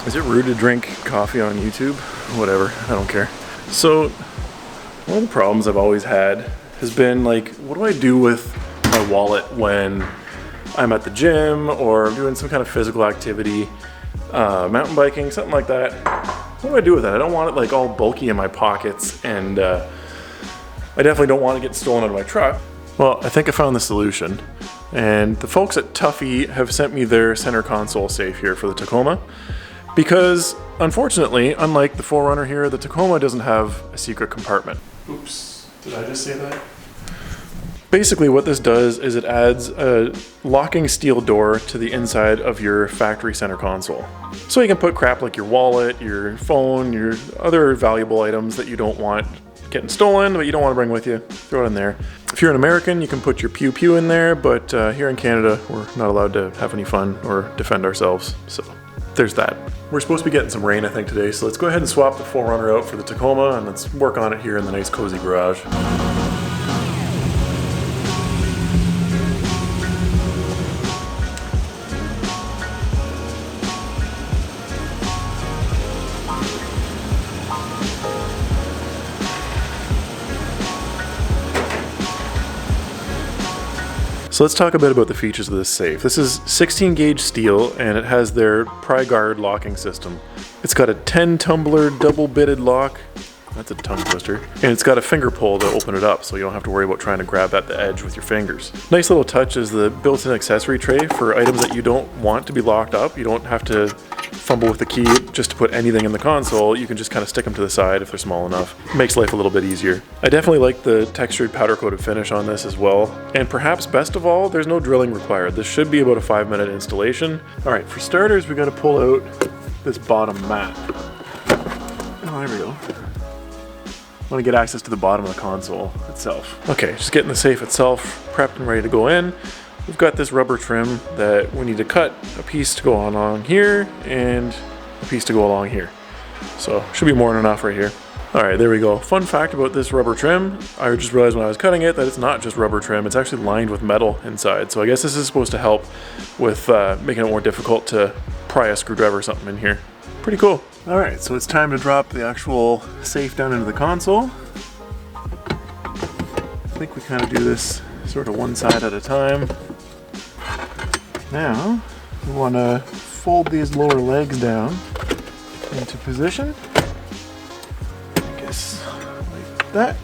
Is it rude to drink coffee on YouTube? Whatever, I don't care. So, one of the problems I've always had has been like, what do I do with my wallet when I'm at the gym or doing some kind of physical activity, mountain biking, something like that? What do I do with that? I don't want it like all bulky in my pockets, and I definitely don't want it getting stolen out of my truck. Well, I think I found the solution. And the folks at Tuffy have sent me their center console safe here for the Tacoma. Because, unfortunately, unlike the 4Runner here, the Tacoma doesn't have a secret compartment. Oops, did I just say that? Basically what this does is it adds a locking steel door to the inside of your factory center console. So you can put crap like your wallet, your phone, your other valuable items that you don't want getting stolen, but you don't want to bring with you, throw it in there. If you're an American, you can put your pew pew in there, but here in Canada, we're not allowed to have any fun or defend ourselves, so there's that. We're supposed to be getting some rain, I think, today, so let's go ahead and swap the 4Runner out for the Tacoma, and let's work on it here in the nice cozy garage. So let's talk a bit about the features of this safe. This is 16 gauge steel, and it has their pry guard locking system. It's got a 10 tumbler double bitted lock. That's a tongue twister. And it's got a finger pull to open it up, so you don't have to worry about trying to grab at the edge with your fingers. Nice little touch is the built-in accessory tray for items that you don't want to be locked up. You don't have to fumble with the key just to put anything in the console. You can just kind of stick them to the side if they're small enough. Makes life a little bit easier. I definitely like the textured powder coated finish on this as well. And perhaps best of all, there's no drilling required. This should be about a 5-minute installation. All right, for starters, we got to pull out this bottom mat. Oh, there we go. I want to get access to the bottom of the console itself. Okay, just getting the safe itself prepped and ready to go in. We've got this rubber trim that we need to cut a piece to go along here and a piece to go along here. So should be more than enough right here. All right, there we go. Fun fact about this rubber trim, I just realized when I was cutting it that it's not just rubber trim, it's actually lined with metal inside. So I guess this is supposed to help with making it more difficult to pry a screwdriver or something in here. Pretty cool. All right, so it's time to drop the actual safe down into the console. I think we kind of do this sort of one side at a time. Now, we want to fold these lower legs down into position. I guess like that.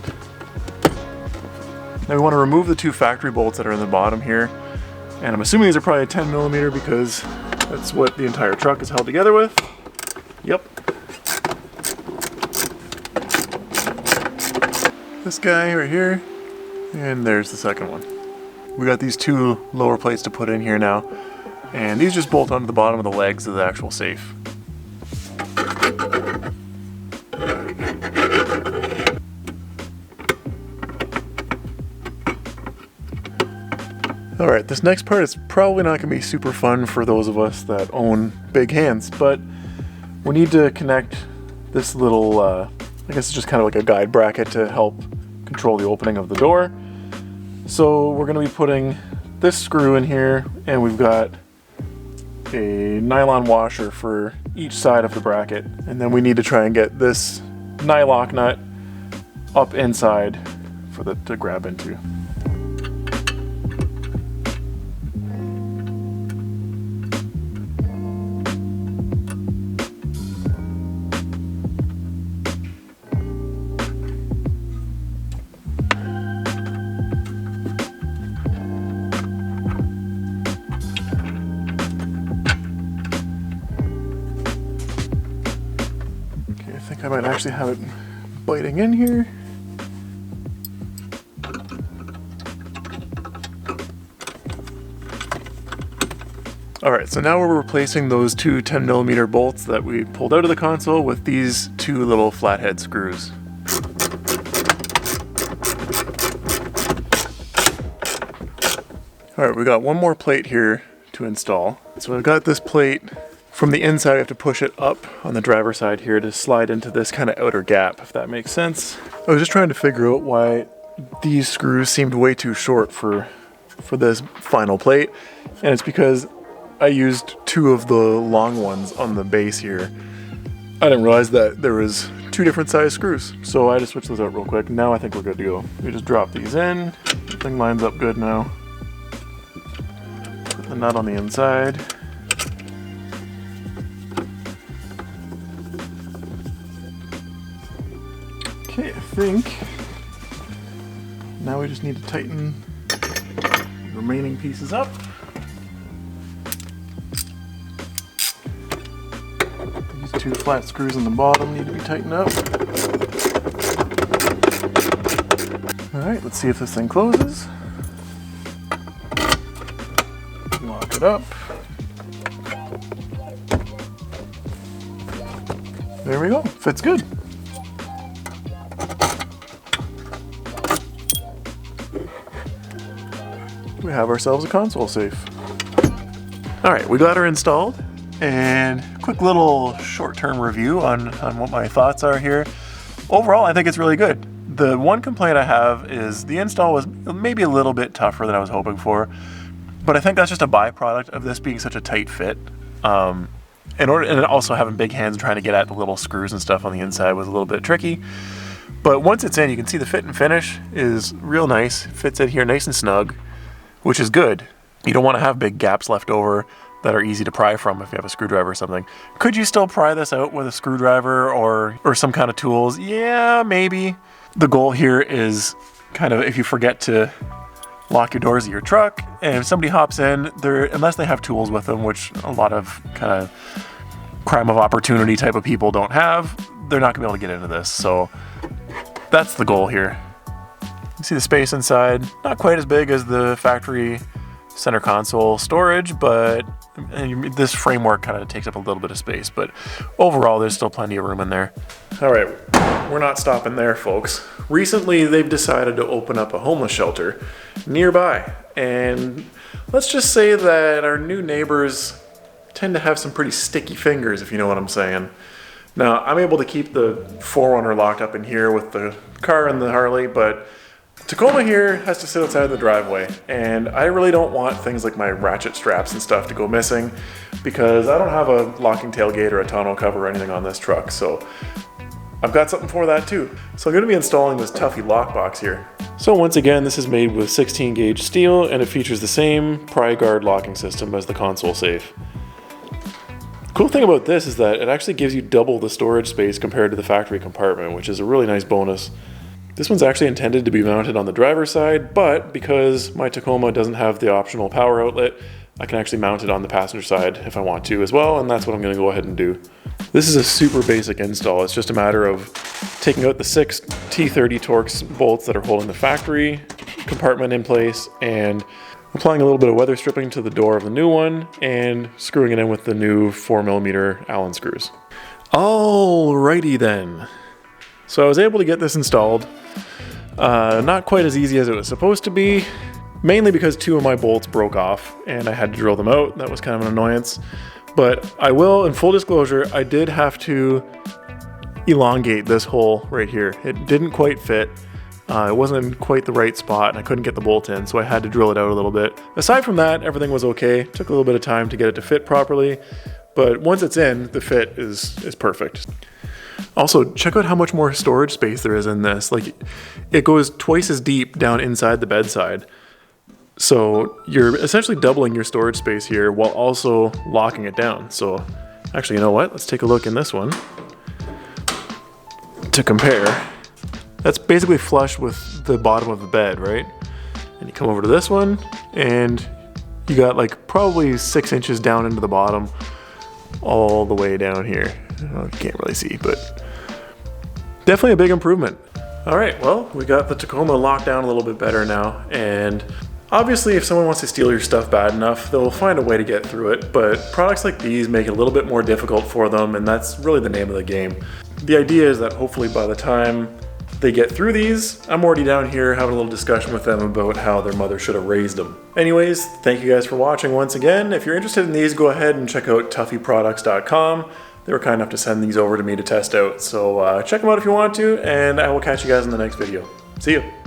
Now we want to remove the 2 factory bolts that are in the bottom here. And I'm assuming these are probably 10mm because that's what the entire truck is held together with. Yep. This guy right here, and there's the second one. We got these 2 lower plates to put in here now, and these just bolt onto the bottom of the legs of the actual safe. Alright, this next part is probably not going to be super fun for those of us that own big hands, but we need to connect this little, I guess it's just kind of like a guide bracket to help control the opening of the door. So we're going to be putting this screw in here, and we've got a nylon washer for each side of the bracket. And then we need to try and get this nylock nut up inside for the to grab into. I might actually have it biting in here. Alright, so now we're replacing those 2 10mm bolts that we pulled out of the console with these 2 little flathead screws. Alright, we got one more plate here to install. So I've got this plate. From the inside, I have to push it up on the driver's side here to slide into this kind of outer gap, if that makes sense. I was just trying to figure out why these screws seemed way too short for this final plate, and it's because I used 2 of the long ones on the base here. I didn't realize that there was 2 different size screws, so I just switched those out real quick. Now I think we're good to go. We just drop these in. Everything lines up good now. Put the nut on the inside. Okay, I think now we just need to tighten the remaining pieces up. These 2 flat screws on the bottom need to be tightened up. Alright, let's see if this thing closes. Lock it up. There we go, fits good. We have ourselves a console safe. Alright, we got her installed, and quick little short-term review on what my thoughts are here. Overall, I think it's really good. The one complaint I have is the install was maybe a little bit tougher than I was hoping for, but I think that's just a byproduct of this being such a tight fit. And also having big hands and trying to get at the little screws and stuff on the inside was a little bit tricky. But once it's in, you can see the fit and finish is real nice. It fits in here nice and snug, which is good. You don't want to have big gaps left over that are easy to pry from if you have a screwdriver or something. Could you still pry this out with a screwdriver or some kind of tools? Yeah, maybe. The goal here is kind of if you forget to lock your doors of your truck and if somebody hops in, unless they have tools with them, which a lot of kind of crime of opportunity type of people don't have, they're not gonna be able to get into this. So that's the goal here. You see the space inside, not quite as big as the factory center console storage, but this framework kind of takes up a little bit of space, but overall there's still plenty of room in there. All right, we're not stopping there, folks. Recently they've decided to open up a homeless shelter nearby, and let's just say that our new neighbors tend to have some pretty sticky fingers, if you know what I'm saying. Now, I'm able to keep the 4Runner locked up in here with the car and the Harley, but Tacoma here has to sit outside the driveway, and I really don't want things like my ratchet straps and stuff to go missing because I don't have a locking tailgate or a tonneau cover or anything on this truck, so I've got something for that too. So I'm going to be installing this Tuffy lockbox here. So once again, this is made with 16 gauge steel and it features the same pry guard locking system as the console safe. The cool thing about this is that it actually gives you double the storage space compared to the factory compartment, which is a really nice bonus. This one's actually intended to be mounted on the driver's side, but because my Tacoma doesn't have the optional power outlet, I can actually mount it on the passenger side if I want to as well, and that's what I'm going to go ahead and do. This is a super basic install. It's just a matter of taking out the 6 T30 Torx bolts that are holding the factory compartment in place and applying a little bit of weather stripping to the door of the new one and screwing it in with the new 4mm Allen screws. Alrighty then. So I was able to get this installed. Not quite as easy as it was supposed to be, mainly because 2 of my bolts broke off and I had to drill them out. That was kind of an annoyance. But I will, in full disclosure, I did have to elongate this hole right here. It didn't quite fit. It wasn't in quite the right spot and I couldn't get the bolt in, so I had to drill it out a little bit. Aside from that, everything was okay. Took a little bit of time to get it to fit properly, but once it's in, the fit is perfect. Also, check out how much more storage space there is in this. Like, it goes twice as deep down inside the bedside. So you're essentially doubling your storage space here while also locking it down. So actually, you know what? Let's take a look in this one to compare. That's basically flush with the bottom of the bed, right? And you come over to this one and you got like probably 6 inches down into the bottom all the way down here. You can't really see, but definitely a big improvement. All right, well, we got the Tacoma locked down a little bit better now, and obviously if someone wants to steal your stuff bad enough, they'll find a way to get through it, but products like these make it a little bit more difficult for them, and that's really the name of the game. The idea is that hopefully by the time they get through these, I'm already down here having a little discussion with them about how their mother should have raised them. Anyways, thank you guys for watching once again. If you're interested in these, go ahead and check out tuffyproducts.com. They were kind enough to send these over to me to test out, so check them out if you want to, and I will catch you guys in the next video. See you.